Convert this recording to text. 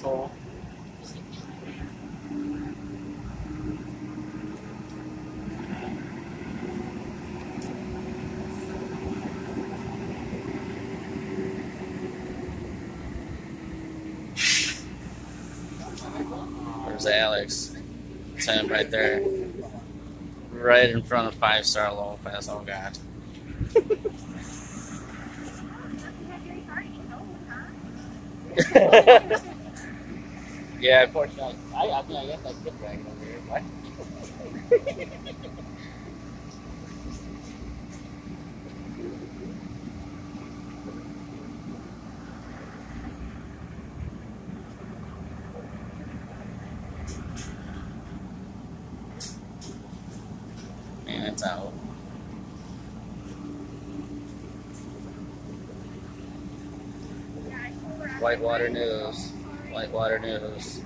Cool. There's Alex. It's him right there. Right in front of 5 Star Lopez. Oh, God. Yeah, unfortunately, I mean, I guess I could drag it over here. What? Man, it's out. Whitewater News. Whitewater News.